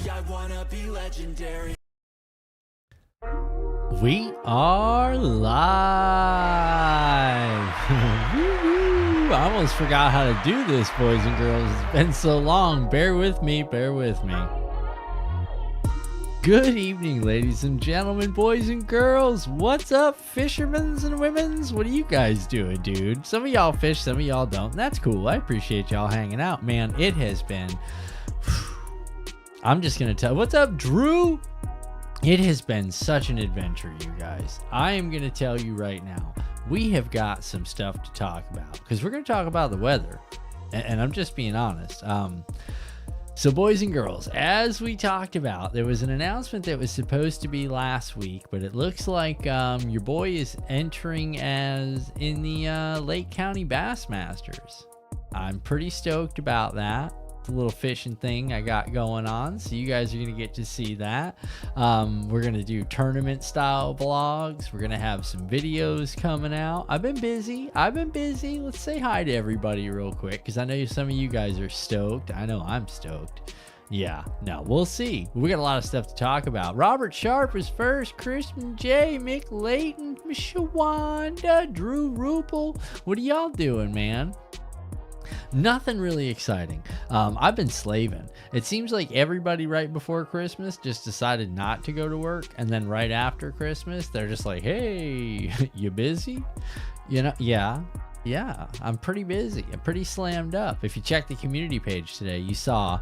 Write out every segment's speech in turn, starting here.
I wanna be legendary. We are live. Woo-hoo. I almost forgot how to do this, boys and girls. It's been so long. Bear with me. Bear with me. Good evening, ladies and gentlemen, boys and girls. What's up, fishermen and women's? What are you guys doing, dude? Some of y'all fish, some of y'all don't. That's cool. I appreciate y'all hanging out, man. It has been... I'm just going to tell... What's up, Drew? It has been such an adventure, you guys. I am going to tell you right now, we have got some stuff to talk about because we're going to talk about the weather. And I'm just being honest. So boys and girls, as we talked about, there was an announcement that was supposed to be last week, but it looks like your boy is entering as in the Lake County Bassmasters. I'm pretty stoked about that. It's a little fishing thing I got going on, so you guys are going to get to see that. We're going to do tournament style vlogs. We're going to have some videos coming out. I've been busy. Let's say hi to everybody real quick, because I know some of you guys are stoked. I know I'm stoked. Yeah, no, we'll see. We got a lot of stuff to talk about. Robert Sharp is first. Kristen J, Mick Layton, Miss Shawanda, Drew Rupel. What are y'all doing, man? Nothing really exciting. I've been slaving. It seems like everybody right before Christmas just decided not to go to work, and then right after Christmas they're just like, hey, you busy? You know, yeah, I'm pretty busy. I'm pretty slammed up. If you check the community page today, you saw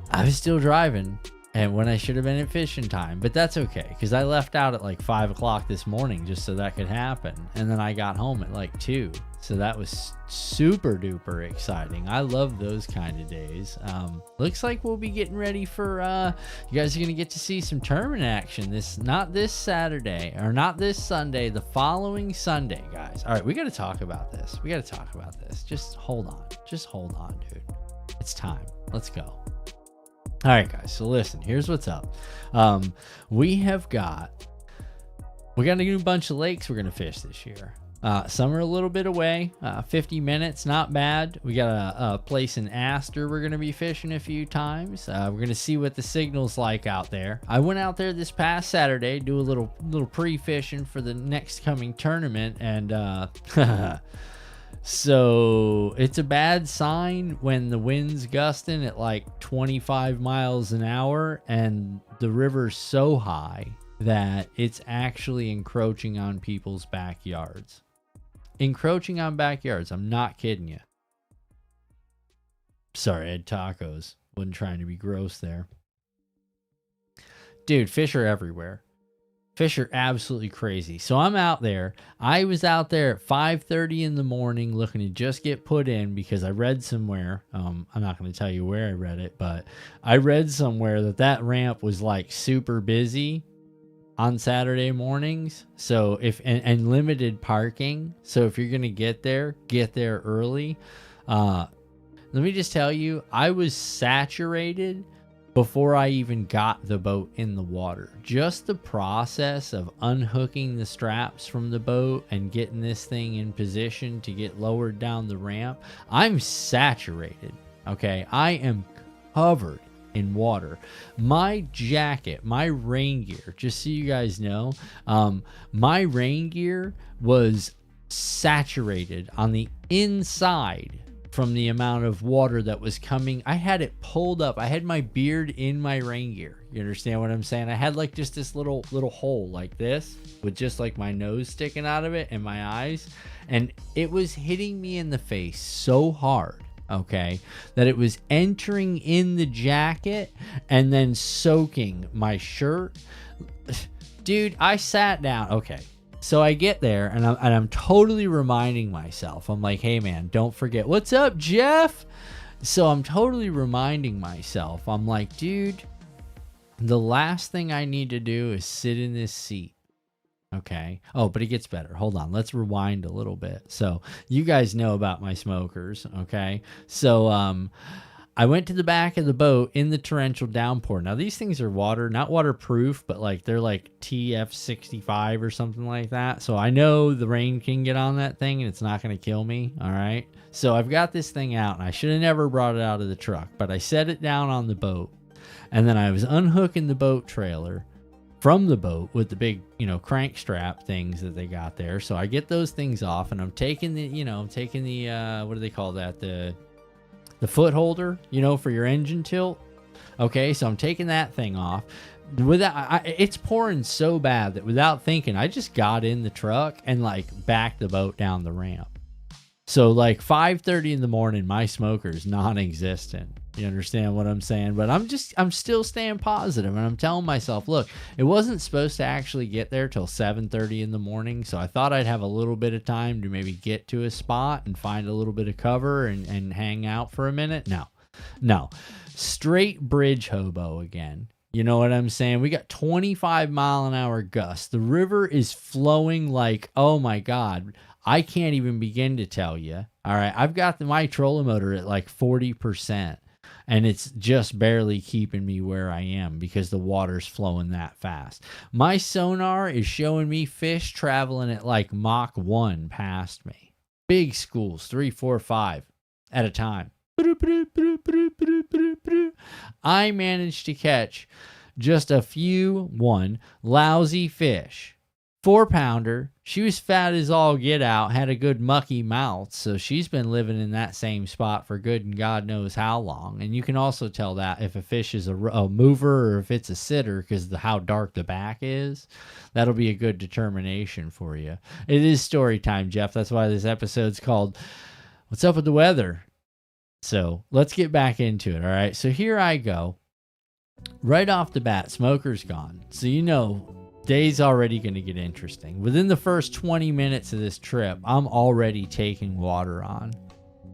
I was still driving and when I should have been at fishing time, but that's okay because I left out at like 5 o'clock this morning just so that could happen, and then I got home at like 2. So that was super duper exciting. I love those kind of days. Looks like we'll be getting ready for, you guys are going to get to see some tournament action. Not this Saturday or not this Sunday, the following Sunday, guys. All right, we got to talk about this. Just hold on, dude. It's time. Let's go. All right, guys. So listen, here's what's up. We got a new bunch of lakes we're going to fish this year. Some are a little bit away, 50 minutes, not bad. We got a place in Astor we're going to be fishing a few times. We're going to see what the signal's like out there. I went out there this past Saturday, do a little pre-fishing for the next coming tournament, and so it's a bad sign when the wind's gusting at like 25 miles an hour and the river's so high that it's actually encroaching on people's backyards. I'm not kidding you. Sorry, I had tacos. Wasn't trying to be gross there. Dude, fish are everywhere. Fish are absolutely crazy. So I'm out there. I was out there at 5:30 in the morning looking to just get put in because I read somewhere. I'm not going to tell you where I read it, but I read somewhere that ramp was like super busy on Saturday mornings. So and limited parking. So if you're going to get there early. Let me just tell you, I was saturated before I even got the boat in the water. Just the process of unhooking the straps from the boat and getting this thing in position to get lowered down the ramp. I'm saturated. Okay. I am covered in water. My jacket, my rain gear, just so you guys know, my rain gear was saturated on the inside from the amount of water that was coming. I had it pulled up. I had my beard in my rain gear. You understand what I'm saying? I had like just this little hole like this with just like my nose sticking out of it and my eyes, and it was hitting me in the face so hard, okay, that it was entering in the jacket and then soaking my shirt. Dude, I sat down. Okay. So I get there and I'm totally reminding myself. I'm like, hey man, don't forget. What's up, Jeff? So I'm totally reminding myself. I'm like, dude, the last thing I need to do is sit in this seat. Okay. Oh, but it gets better. Hold on. Let's rewind a little bit. So you guys know about my smokers. Okay. So, I went to the back of the boat in the torrential downpour. Now these things are not waterproof, but like they're like TF65 or something like that. So I know the rain can get on that thing and it's not going to kill me. All right. So I've got this thing out and I should have never brought it out of the truck, but I set it down on the boat And then I was unhooking the boat trailer from the boat with the big, crank strap things that they got there. So I get those things off, and I'm taking the, what do they call that? The foot holder, for your engine tilt. Okay, so I'm taking that thing off. It's pouring so bad that without thinking, I just got in the truck and like backed the boat down the ramp. So like 5:30 in the morning, my smoker's non-existent. You understand what I'm saying? But I'm still staying positive, and I'm telling myself, look, it wasn't supposed to actually get there till 7:30 in the morning. So I thought I'd have a little bit of time to maybe get to a spot and find a little bit of cover and hang out for a minute. No, straight bridge hobo again. You know what I'm saying? We got 25-mile-an-hour gusts. The river is flowing like, oh my God, I can't even begin to tell you. All right, I've got my trolling motor at like 40%, and it's just barely keeping me where I am because the water's flowing that fast. My sonar is showing me fish traveling at like Mach 1 past me. Big schools, 3, 4, 5 at a time. I managed to catch just a few lousy fish. 4-pounder. She was fat as all get out, had a good mucky mouth, so she's been living in that same spot for good and God knows how long. And you can also tell that if a fish is a mover or if it's a sitter because how dark the back is. That'll be a good determination for you. It is story time, Jeff. That's why this episode's called What's Up with the Weather? So let's get back into it, all right? So here I go. Right off the bat, smoker's gone. So day's already going to get interesting. Within the first 20 minutes of this trip, I'm already taking water on.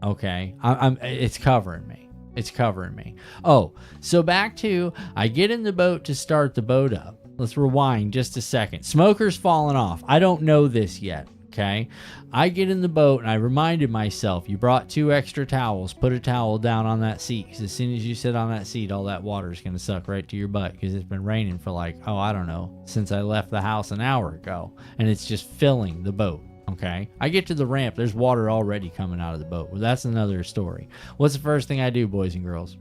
Okay? It's covering me. It's covering me. Oh, so back to, I get in the boat to start the boat up. Let's rewind just a second. Smoker's falling off. I don't know this yet. Okay, I get in the boat and I reminded myself, you brought 2 extra towels. Put a towel down on that seat, because as soon as you sit on that seat, all that water is going to suck right to your butt, because it's been raining for like, I don't know, since I left the house an hour ago, and it's just filling the boat. Okay, I get to the ramp, there's water already coming out of the boat. Well, that's another story. What's the first thing I do, boys and girls?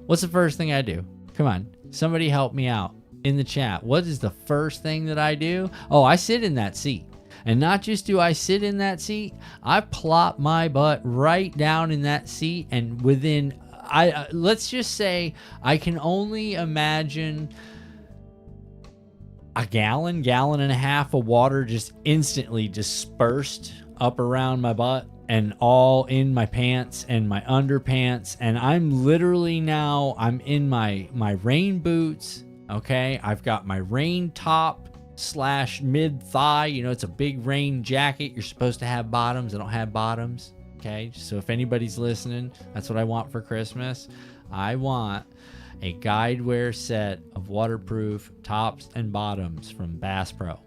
What's the first thing I do? Come on, somebody help me out in the chat. What is the first thing that I do? Oh, I sit in that seat. And not just do I sit in that seat, I plop my butt right down in that seat, and within, let's just say, I can only imagine a gallon and a half of water just instantly dispersed up around my butt and all in my pants and my underpants. And I'm literally now, I'm in my rain boots. Okay, I've got my rain top / mid thigh. It's a big rain jacket. You're supposed to have bottoms. I don't have bottoms. Okay, so if anybody's listening, that's what I want for Christmas. I want a guide wear set of waterproof tops and bottoms from Bass Pro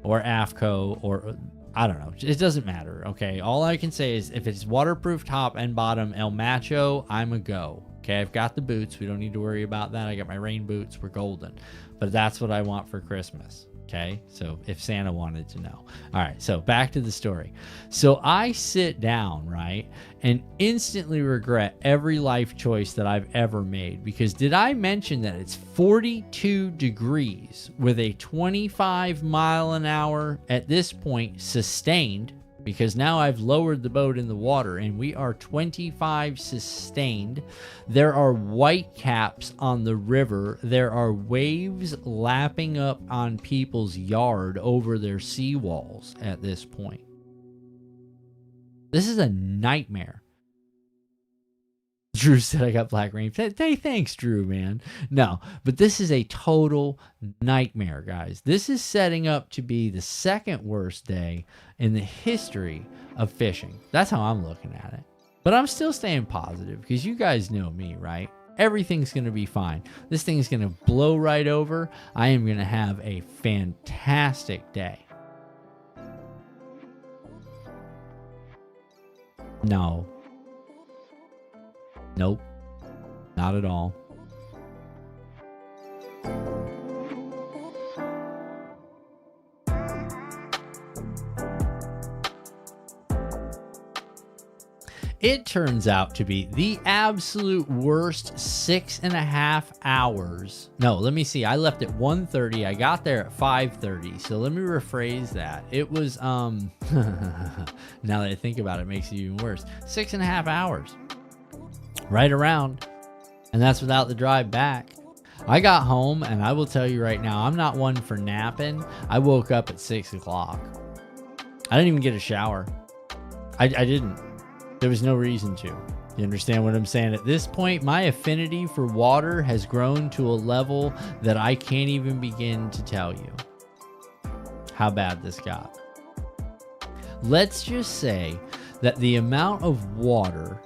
or AFCO, or I don't know. It doesn't matter. Okay, all I can say is if it's waterproof top and bottom El Macho, I'm a go. Okay, I've got the boots. We don't need to worry about that. I got my rain boots. We're golden. But that's what I want for Christmas. Okay, so if Santa wanted to know. All right, so back to the story. So I sit down, right, and instantly regret every life choice that I've ever made, because did I mention that it's 42 degrees with a 25-mile-an-hour at this point sustained, because now I've lowered the boat in the water and we are 25 sustained. There are white caps on the river. There are waves lapping up on people's yard over their seawalls at this point. This is a nightmare. Drew said I got black rain. Hey, thanks, Drew, man. No, but this is a total nightmare, guys. This is setting up to be the second worst day in the history of fishing. That's how I'm looking at it. But I'm still staying positive, because you guys know me, right? Everything's going to be fine. This thing's going to blow right over. I am going to have a fantastic day. No. Nope. Not at all. It turns out to be the absolute worst 6.5 hours. No, let me see. I left at 1:30. I got there at 5:30. So let me rephrase that. It was, now that I think about it, it makes it even worse. 6.5 hours. Right around. And that's without the drive back. I got home, and I will tell you right now, I'm not one for napping. I woke up at 6 o'clock. I didn't even get a shower. I didn't. There was no reason to. You understand what I'm saying? At this point, my affinity for water has grown to a level that I can't even begin to tell you how bad this got. Let's just say that the amount of water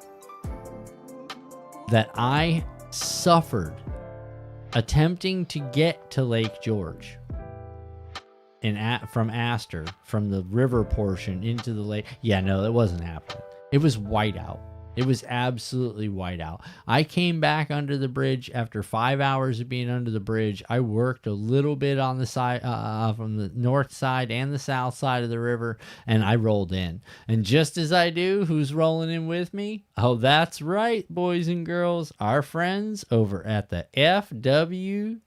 that I suffered attempting to get to Lake George from Astor, from the river portion into the lake. Yeah, no, it wasn't happening. It was whiteout. It was absolutely whiteout. I came back under the bridge after 5 hours of being under the bridge. I worked a little bit on the side, from the north side and the south side of the river, and I rolled in. And just as I do, who's rolling in with me? Oh, that's right, boys and girls, our friends over at the FWC.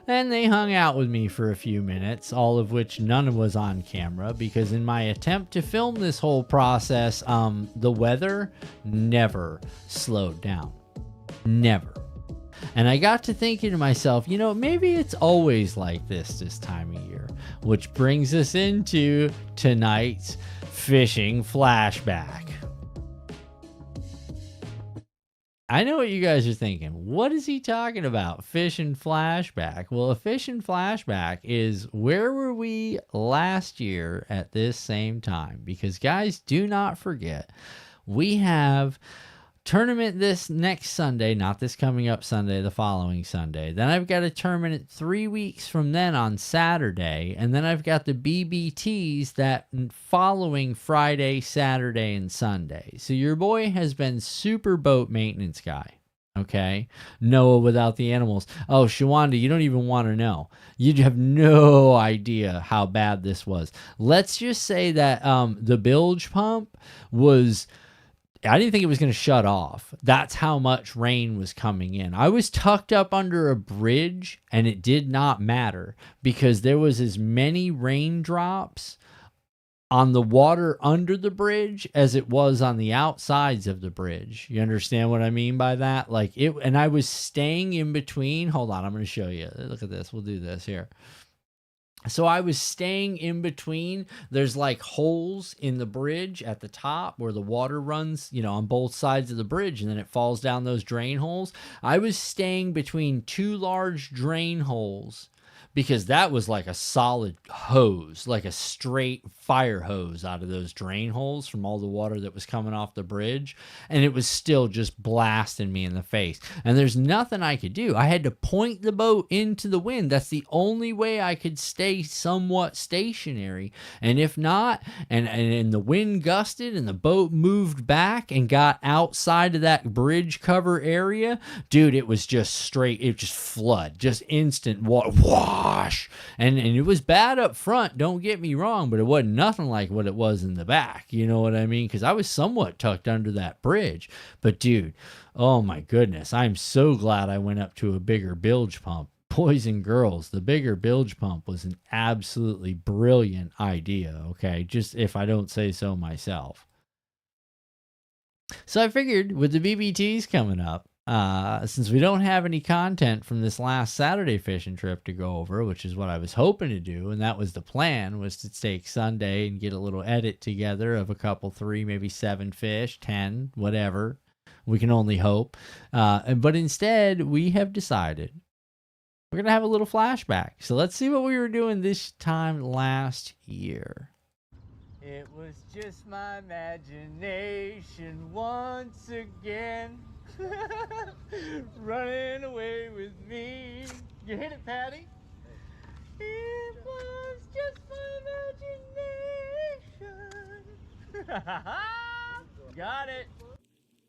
And they hung out with me for a few minutes, all of which none was on camera, because in my attempt to film this whole process, the weather never slowed down. Never. And I got to thinking to myself, you know, maybe it's always like this time of year, which brings us into tonight's fishing flashback. I know what you guys are thinking. What is he talking about? Fishing flashback. Well, a fishing flashback is where were we last year at this same time? Because guys, do not forget, we have tournament this next Sunday, not this coming up Sunday, the following Sunday. Then I've got a tournament 3 weeks from then on Saturday. And then I've got the BBTs that following Friday, Saturday, and Sunday. So your boy has been super boat maintenance guy. Okay. Noah without the animals. Oh, Shawanda, you don't even want to know. You have no idea how bad this was. Let's just say that the bilge pump was... I didn't think it was going to shut off. That's how much rain was coming in. I was tucked up under a bridge, and it did not matter because there was as many raindrops on the water under the bridge as it was on the outsides of the bridge. You understand what I mean by that? Like it, and I was staying in between. Hold on, I'm going to show you. Look at this. We'll do this here. So I was staying in between. There's like holes in the bridge at the top where the water runs, you know, on both sides of the bridge, and then it falls down those drain holes. I was staying between two large drain holes because that was like a solid hose, like a straight fire hose out of those drain holes from all the water that was coming off the bridge. And it was still just blasting me in the face. And there's nothing I could do. I had to point the boat into the wind. That's the only way I could stay somewhat stationary. And if not, and the wind gusted and the boat moved back and got outside of that bridge cover area, dude, it was just straight, it just flood, just instant water. Wash. And it was bad up front, don't get me wrong, but it wasn't nothing like what it was in the back. You know what I mean? Because I was somewhat tucked under that bridge. But dude, oh my goodness, I'm so glad I went up to a bigger bilge pump. Boys and girls, the bigger bilge pump was an absolutely brilliant idea, okay? Just if I don't say so myself. So I figured with the BBTs coming up, since we don't have any content from this last Saturday fishing trip to go over, which is what I was hoping to do, and that was the plan, was to take Sunday and get a little edit together of a couple, 3, maybe 7 fish, 10, whatever. We can only hope. But instead, we have decided we're going to have a little flashback. So let's see what we were doing this time last year. It was just my imagination once again. Running away with me. You hit it, Patty? It was just my imagination. Got it.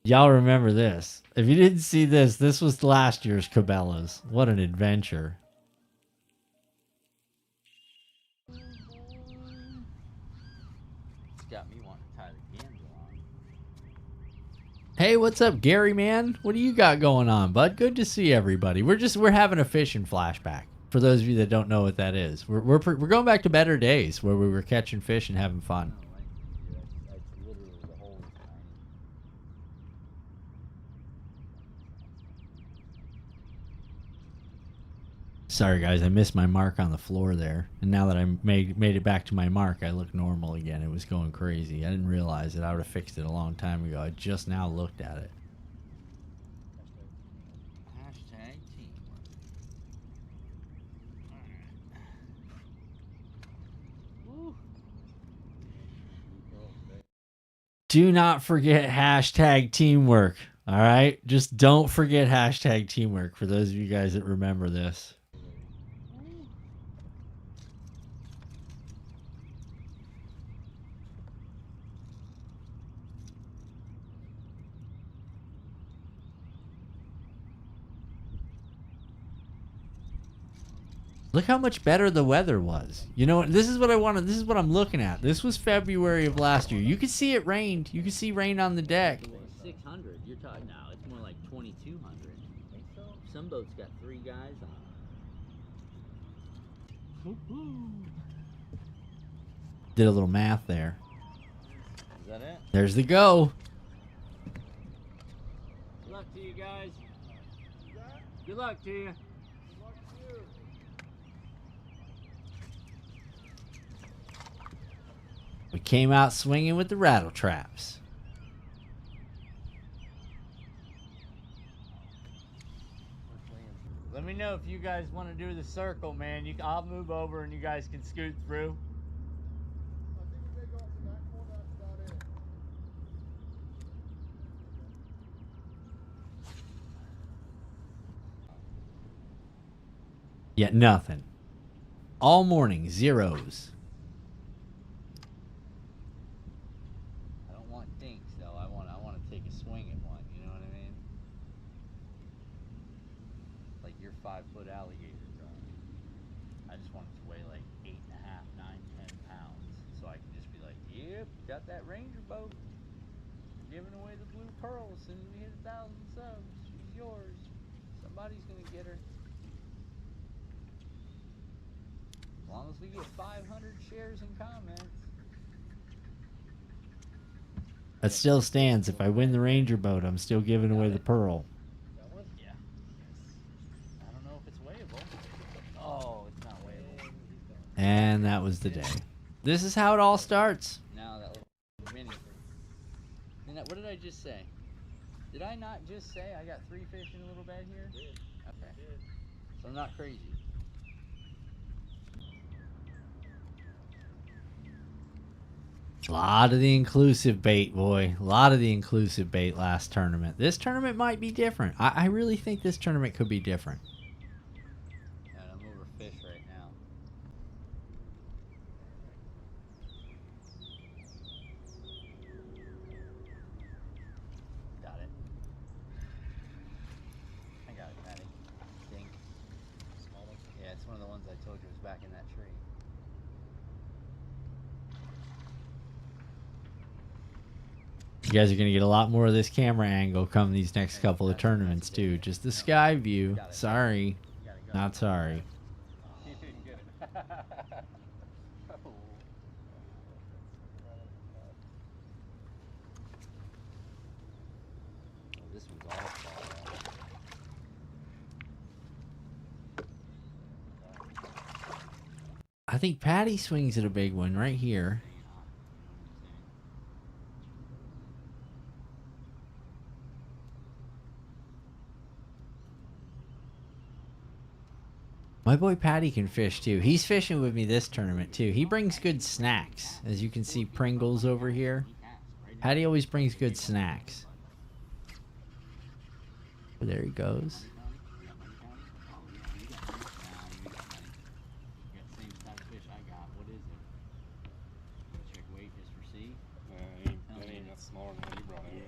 Y'all remember this. If you didn't see this, this was last year's Cabela's. What an adventure. It's got me wanting to tie the Hey, what's up, Gary, man? What do you got going on, bud? Good to see everybody. We're having a fishing flashback. For those of you that don't know what that is, we're going back to better days where we were catching fish and having fun. Sorry, guys, I missed my mark on the floor there, and now that I made it back to my mark, I look normal again. It was going crazy. I didn't realize it. I would have fixed it a long time ago. I just now looked at it. Hashtag teamwork. Do not forget hashtag teamwork. All right, just don't forget hashtag teamwork. For those of you guys that remember this. Look how much better the weather was. You know, this is what I wanted. This is what I'm looking at. This was February of last year. You could see it rained. You could see rain on the deck. 600. You're talking now. It's more like 2,200. Think so? Some boats got 3 guys on. Did a little math there. Is that it? There's the go. Good luck to you guys. Good luck to you. We came out swinging with the rattle traps. Let me know if you guys want to do the circle, man. I'll move over and you guys can scoot through. I think we may go up to that corner, that's about it. Yet nothing. All morning, zeros. I don't want dinks though. I want to take a swing at one. You know what I mean? Like your 5-foot alligator drum. I just want it to weigh like 8.5, 9, 10 pounds, so I can just be like, "Yep, got that Ranger boat. Giving away the blue pearl as soon as we hit 1,000 subs. She's yours. Somebody's gonna get her." As long as we get 500 shares and comments. That still stands. If I win the Ranger boat, I'm still giving away the pearl. Yeah. I don't know if it's weighable. Oh, it's not weighable. And that was the day. This is how it all starts. Now that little mini. And what did I just say? Did I not just say I got 3 fish in a little bed here? Okay. So I'm not crazy. A lot of the inclusive bait, boy. A lot of the inclusive bait last tournament. This tournament might be different. I really think this tournament could be different. And I'm over fish right now. Got it. I got it, Patty. Dink. Small one? Yeah, it's one of the ones I told you was back in that tree. You guys are going to get a lot more of this camera angle come these next couple of tournaments, too. Just the sky view. Sorry. Not sorry. This one's all fall I think Patty swings at a big one right here. My boy Patty can fish too. He's fishing with me this tournament too. He brings good snacks. As you can see, Pringles over here. Patty always brings good snacks. There he goes. That ain't that smaller than what you brought in.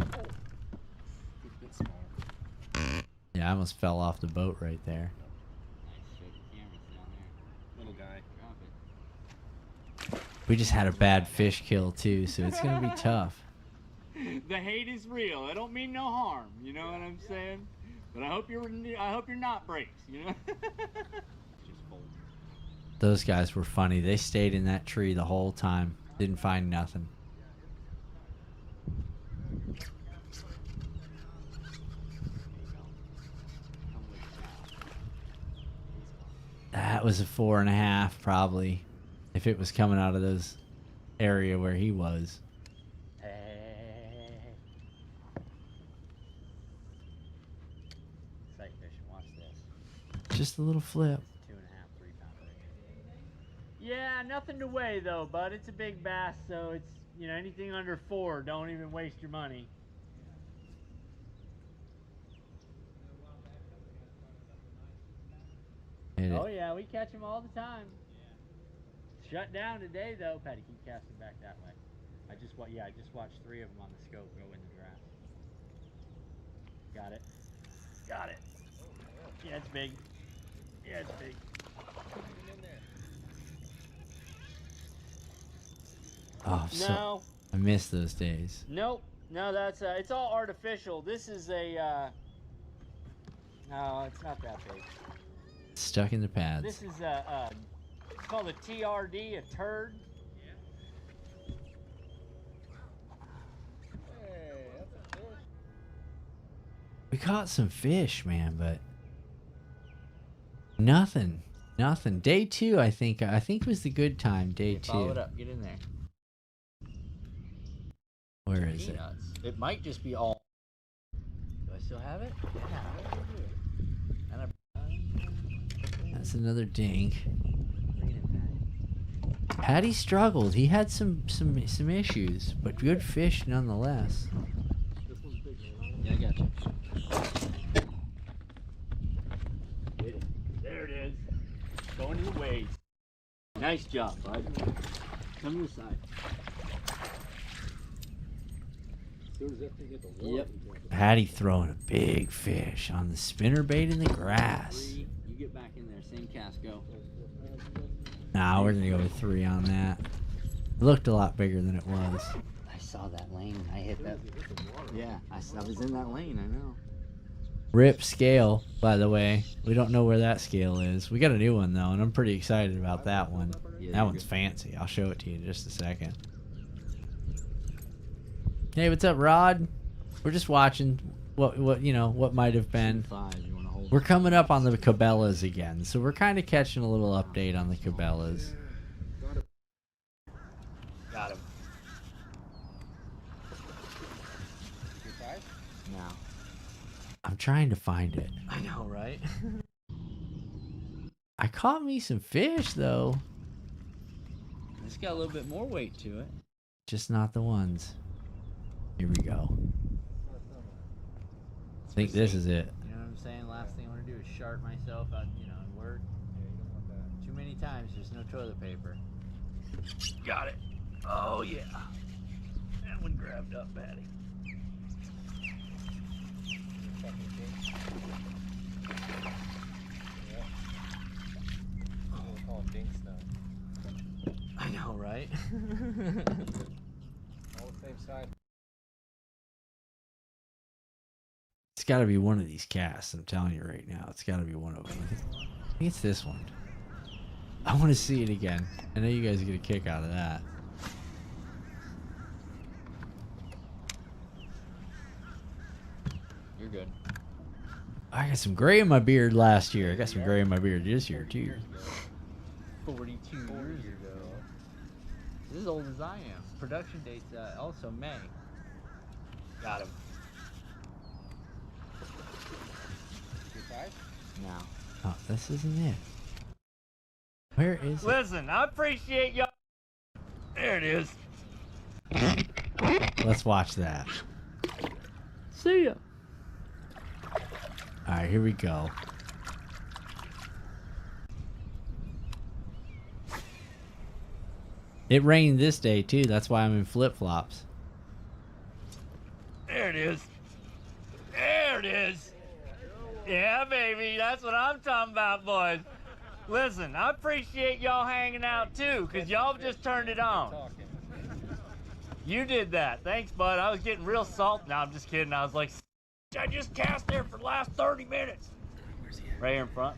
Yeah. A bit smaller. Yeah, I almost fell off the boat right there. Little guy. We just had a bad fish kill too, so it's gonna be tough. The hate is real. I don't mean no harm. You know what I'm saying? But I hope you're not breaks. You know. Just fold. Those guys were funny. They stayed in that tree the whole time. Didn't find nothing. That was a 4.5 probably, if it was coming out of those area where he was. Hey. Sight fishing. Watch this. Just a little flip. 2.5, 3 pound rig. Yeah, nothing to weigh though, bud. It's a big bass, so it's, you know, anything under 4, don't even waste your money. Hit it. Oh yeah, we catch them all the time. Shut down today though. Patty, keep casting back that way. I just watched 3 of them on the scope go in the draft. Got it. Got it. Yeah, it's big. Yeah, it's big. Oh, so No. I miss those days. Nope. No, that's it's all artificial. This is a no, it's not that big. Stuck in the pads. This is it's called a TRD, a turd. We caught some fish, man, but nothing. Nothing. Day 2, I think was the good time. Day 2. Follow it up. Get in there. Where is it? Peanuts. It might just be all. Do I still have it? Yeah. And That's another dink. bring it in, Patty. Patty struggled. He had some issues, but good fish nonetheless. Yeah, I got you. There it is. Going to the waves. Nice job, bud. Come to the side. As soon as that thing hit the water, Yep. Patty throwing a big fish on the spinnerbait in the grass. 3. You get back in there. Same cast. Go. Nah, we're gonna go with 3 on that. It looked a lot bigger than it was. I saw that lane. I hit that. Yeah, I was in that lane. I know. Rip scale, by the way. We don't know where that scale is. We got a new one though, and I'm pretty excited about that one. Yeah, That one's fancy. I'll show it to you in just a second. Hey, what's up, Rod? We're just watching what might have been. 5. You want to hold? We're coming up on the Cabela's again, so we're kind of catching a little update on the Cabela's. Got him. No. I'm trying to find it. I know, right? I caught me some fish though, It's got a little bit more weight to it. just not the ones. Here we go. I think this is it. You know what I'm saying? Last thing I want to do is sharp myself out, you know, and work. Too many times, there's no toilet paper. Got it. Oh, yeah. That one grabbed up, Patty. I know, right? all the same side. It's got to be one of these casts. I'm telling you right now, it's got to be one of them. I think it's this one. I want to see it again. I know you guys get a kick out of that. You're good. I got some gray in my beard last year. I got some gray in my beard this year too. 42 years ago. This is as old as I am. Production date's also May. Got him. No. Oh, this isn't it. Where is it? Listen, I appreciate y'all. There it is. Let's watch that. See ya. All right, here we go. It rained this day too. That's why I'm in flip-flops. There it is. There it is. Yeah, baby. That's what I'm talking about, boys. Listen, I appreciate y'all hanging out too, because y'all just turned it on. You did that. Thanks, bud. I was getting real salty. No, I'm just kidding. I was like, I just cast there for the last 30 minutes. Where's he at? Right here in front.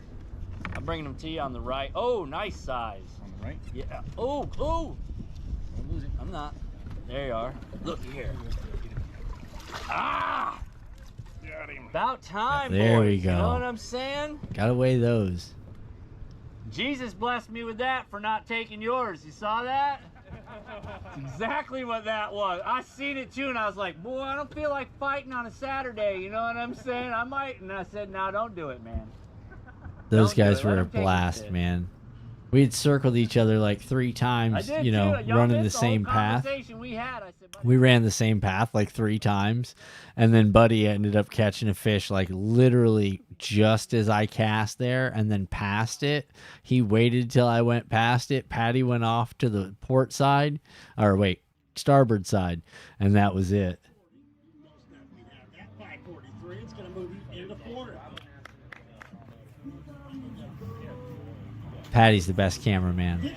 I'm bringing him to you on the right. Oh, nice size. On the right? Yeah. Oh, oh. Don't lose him. I'm not. There you are. Look here. Get him. Ah! Got him. About time, There boys. we You go. know what I'm saying? Gotta weigh those. Jesus blessed me with that for not taking yours. You saw that? That's exactly what that was. I seen it too, and I was like, boy, I don't feel like fighting on a Saturday. You know what I'm saying? I might. And I said, no, don't do it, man. Those Don't do guys it. were Let a 'em take it, blast, Sid. man. We had circled each other like 3 I times, did you know, too. Y'all running the missed same whole path. conversation we had. I said, buddy, We ran the same path like 3 times, and then Buddy ended up catching a fish like literally just as I cast there and then passed it. He waited till I went past it. Patty went off to the port side, or wait, starboard side, and that was it. We have that 543. It's going to move you into Florida. Patty's the best cameraman.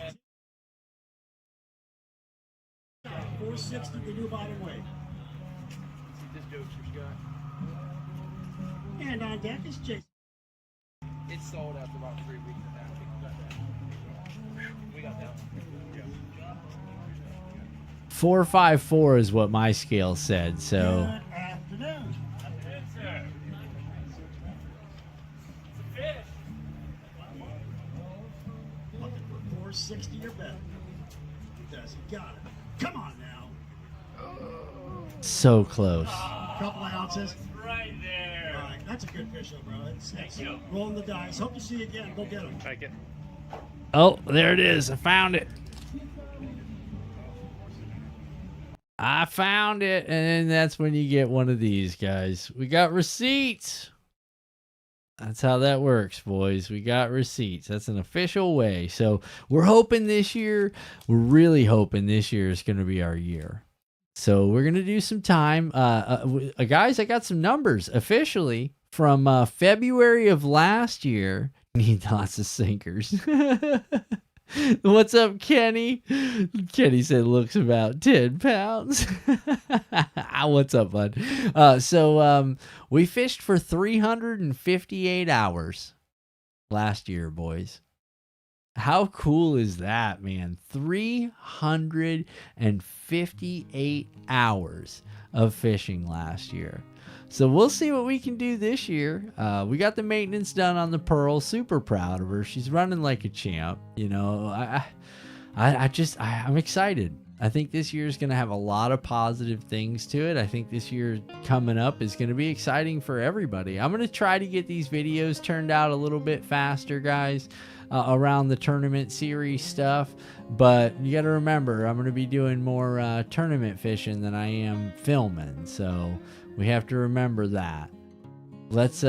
460, the new bottom weight. This Joker's got. And on deck is Jason. It sold after about 3 weeks and a half. We got that one. 454 is what my scale said, so Good afternoon. Looking for 460 or better. Does he got it? Come on now. so close. Couple of ounces. right there. All right, that's a good fish, though, bro. It's rolling the dice. Hope to see you again. Go get him. Take it. Oh, there it is. I found it. I found it, and then that's when you get one of these, guys. We got receipts. That's how that works, boys. We got receipts. That's an official way. So we're hoping this year, we're really hoping this year is going to be our year. So we're going to do some time. Guys, I got some numbers officially from February of last year. Need lots of sinkers. What's up, Kenny? Kenny said looks about 10 pounds. What's up, bud? So we fished for 358 hours last year, boys. How cool is that, man? 358 hours of fishing last year. So we'll see what we can do this year. We got the maintenance done on the Pearl. Super proud of her. She's running like a champ. You know, I'm excited. I think this year is going to have a lot of positive things to it. I think this year coming up is going to be exciting for everybody. I'm going to try to get these videos turned out a little bit faster, guys, around the tournament series stuff. But you got to remember, I'm going to be doing more tournament fishing than I am filming. So we have to remember that. Let's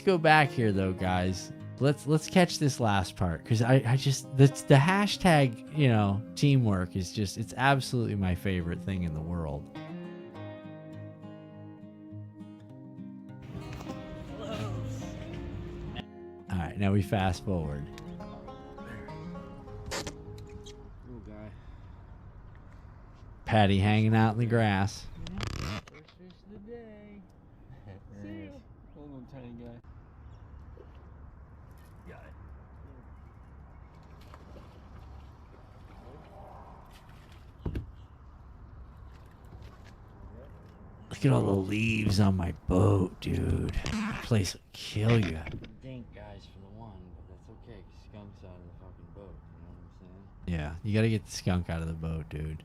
go back here though, guys. Let's catch this last part, because I just the hashtag, you know, teamwork is just, it's absolutely my favorite thing in the world. All right, now we fast forward. Little guy. Patty hanging out in the grass. First fish of the day. See ya. Little tiny guy. Got it. Look at all the leaves on my boat, dude. That place will kill you. Dink, guys, for the one, but that's okay, 'cause skunk's out of the fucking boat. You know what I'm saying? Yeah, you gotta get the skunk out of the boat, dude.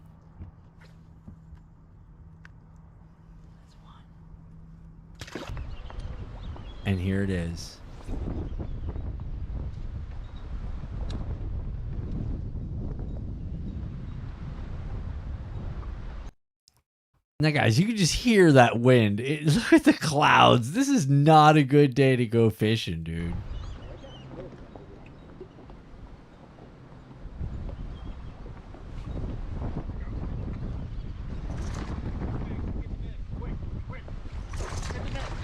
And here it is. Now, guys, you can just hear that wind. Look at the clouds. This is not a good day to go fishing, dude.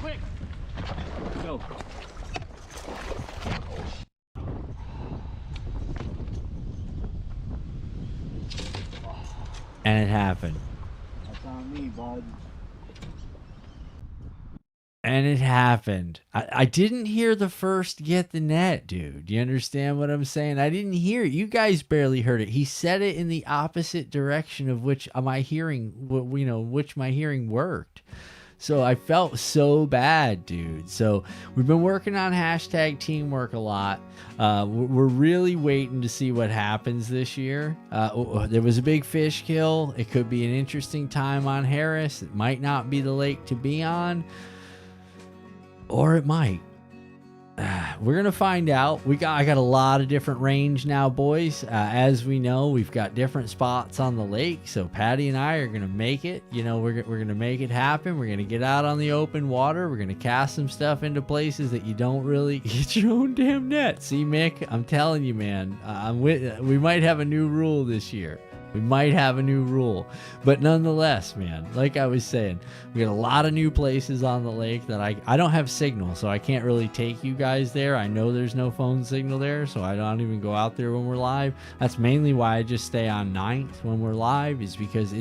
Quick! Go. And it happened. on me, bud. And it happened. I didn't hear the first get the net, dude. You understand what I'm saying? I didn't hear it. You guys barely heard it. He said it in the opposite direction of which my hearing, which my hearing worked. So I felt so bad, dude. So we've been working on hashtag teamwork a lot. We're really waiting to see what happens this year. There was a big fish kill. It could be an interesting time on Harris. It might not be the lake to be on. Or it might. We're going to find out. I got a lot of different range now, boys. As we know, we've got different spots on the lake. So Patty and I are going to make it. We're going to make it happen. We're going to get out on the open water. We're going to cast some stuff into places that you don't really get your own damn net. See, Mick, I'm telling you, man, we might have a new rule this year. We might have a new rule. But nonetheless, man, like I was saying, we got a lot of new places on the lake that I don't have signal, so I can't really take you guys there. I know there's no phone signal there, so I don't even go out there when we're live. That's mainly why I just stay on 9th when we're live, is because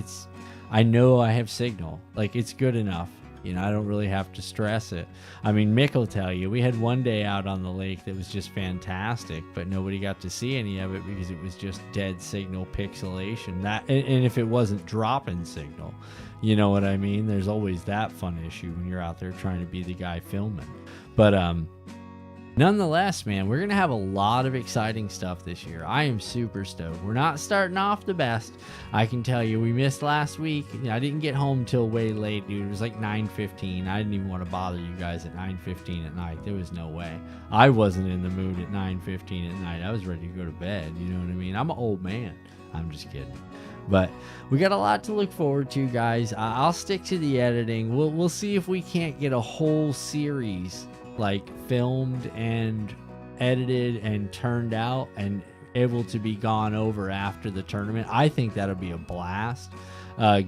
I know I have signal. Like, it's good enough. I don't really have to stress it. I mean, Mick will tell you, we had one day out on the lake that was just fantastic, but nobody got to see any of it because it was just dead signal pixelation. And if it wasn't dropping signal, you know what I mean? There's always that fun issue when you're out there trying to be the guy filming. But nonetheless, man, we're going to have a lot of exciting stuff this year. I am super stoked. We're not starting off the best. I can tell you, we missed last week. I didn't get home till way late, dude. It was like 9:15. I didn't even want to bother you guys at 9:15 at night. There was no way. I wasn't in the mood at 9:15 at night. I was ready to go to bed. You know what I mean? I'm an old man. I'm just kidding. But we got a lot to look forward to, guys. I'll stick to the editing. We'll see if we can't get a whole series like filmed and edited and turned out and able to be gone over after the tournament. I think that'll be a blast.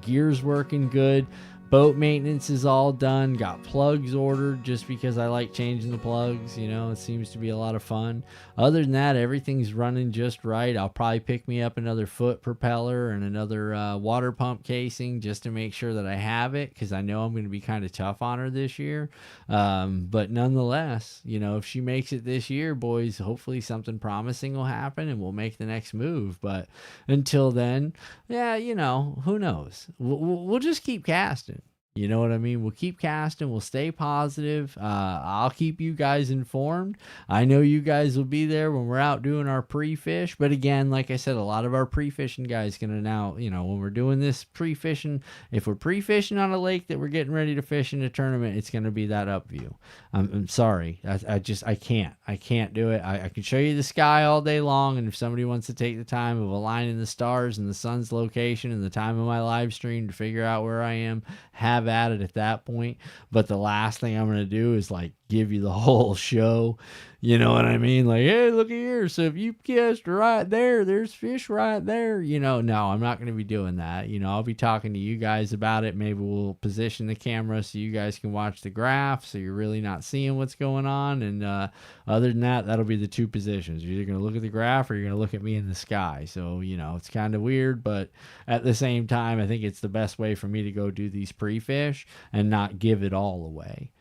Gear's working good. Boat maintenance is all done. Got plugs ordered just because I like changing the plugs. It seems to be a lot of fun. Other than that, everything's running just right. I'll probably pick me up another foot propeller and another water pump casing just to make sure that I have it, because I know I'm going to be kind of tough on her this year. But nonetheless, if she makes it this year, boys, hopefully something promising will happen and we'll make the next move. But until then, yeah, who knows? We'll just keep casting. You know what I mean? We'll keep casting. We'll stay positive. I'll keep you guys informed. I know you guys will be there when we're out doing our pre-fish. But again, like I said, a lot of our pre-fishing guys going to now, when we're doing this pre-fishing, if we're pre-fishing on a lake that we're getting ready to fish in a tournament, it's going to be that up view. I'm sorry. I can't do it. I can show you the sky all day long. And if somebody wants to take the time of aligning the stars and the sun's location and the time of my live stream to figure out where I am, have at it at that point. But the last thing I'm going to do is like give you the whole show. You know what I mean? Like, hey, look here. So if you cast right there, there's fish right there. No, I'm not going to be doing that. I'll be talking to you guys about it. Maybe we'll position the camera so you guys can watch the graph so you're really not seeing what's going on. And other than that, that'll be the two positions. You're either going to look at the graph or you're going to look at me in the sky. So, it's kind of weird, but at the same time, I think it's the best way for me to go do these pre-fish and not give it all away.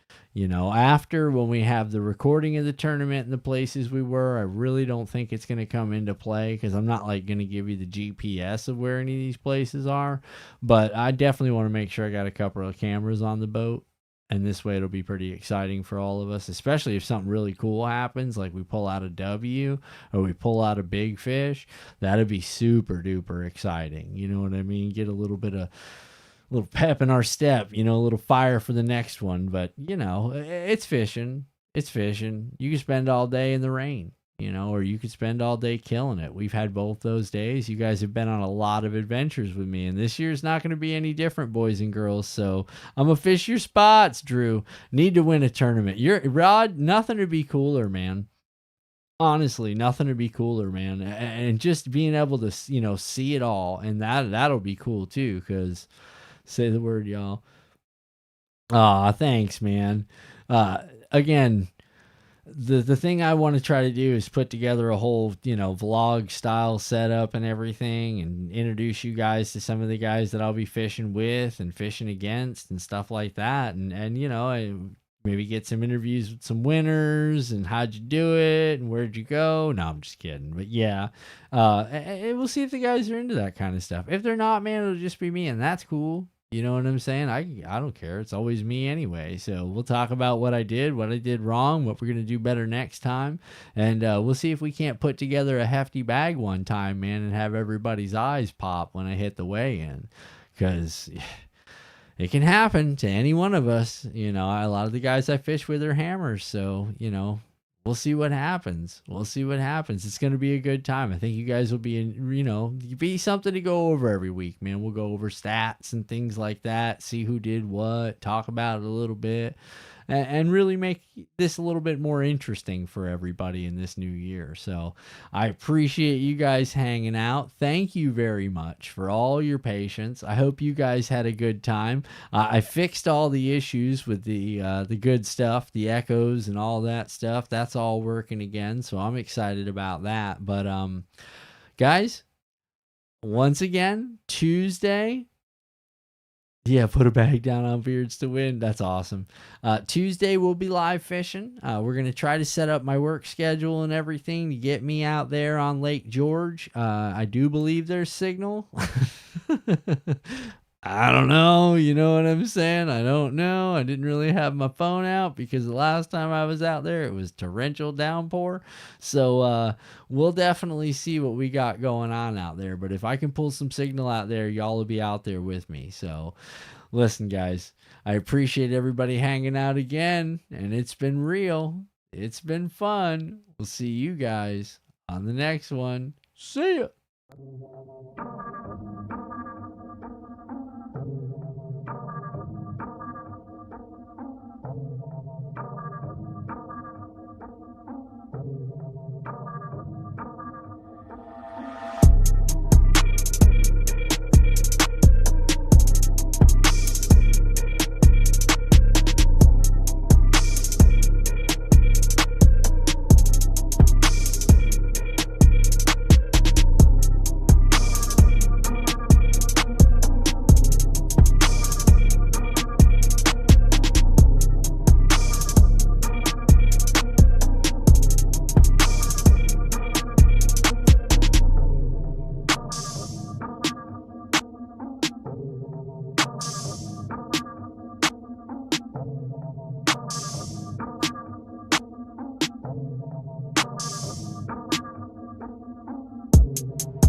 After when we have the recording of the tournament and the places we were, I really don't think it's going to come into play because I'm not like going to give you the GPS of where any of these places are. But I definitely want to make sure I got a couple of cameras on the boat. And this way it'll be pretty exciting for all of us, especially if something really cool happens, like we pull out a W or we pull out a big fish. That'd be super duper exciting. You know what I mean? Get a little pep in our step, a little fire for the next one. But, it's fishing. It's fishing. You can spend all day in the rain, or you could spend all day killing it. We've had both those days. You guys have been on a lot of adventures with me, and this year's not going to be any different, boys and girls. So I'm going to fish your spots, Drew. Need to win a tournament. Rod, nothing to be cooler, man. Honestly, nothing to be cooler, man. And just being able to, see it all, and that'll be cool too, because... Say the word, y'all. Aw, thanks, man. Again, the thing I want to try to do is put together a whole, vlog style setup and everything, and introduce you guys to some of the guys that I'll be fishing with and fishing against and stuff like that. And I maybe get some interviews with some winners and how'd you do it and where'd you go. No, I'm just kidding. But yeah, and we'll see if the guys are into that kind of stuff. If they're not, man, it'll just be me, and that's cool. You know what I'm saying? I don't care. It's always me anyway. So we'll talk about what I did wrong, what we're going to do better next time. And we'll see if we can't put together a hefty bag one time, man, and have everybody's eyes pop when I hit the weigh-in. Because it can happen to any one of us. A lot of the guys I fish with are hammers. So, we'll see what happens. It's going to be a good time. I think you guys will be something to go over every week, man. We'll go over stats and things like that, see who did what, talk about it a little bit, and really make this a little bit more interesting for everybody in this new year. So I appreciate you guys hanging out. Thank you very much for all your patience. I hope you guys had a good time. I fixed all the issues with the good stuff, the echoes and all that stuff. That's all working again, so I'm excited about that. But guys, once again, Tuesday. Yeah, put a bag down on Beards to win. That's awesome. Tuesday we'll be live fishing. We're going to try to set up my work schedule and everything to get me out there on Lake George. I do believe there's signal. I don't know. You know what I'm saying? I don't know. I didn't really have my phone out because the last time I was out there, it was torrential downpour. So we'll definitely see what we got going on out there. But if I can pull some signal out there, y'all will be out there with me. So listen, guys, I appreciate everybody hanging out again. And it's been real. It's been fun. We'll see you guys on the next one. See ya.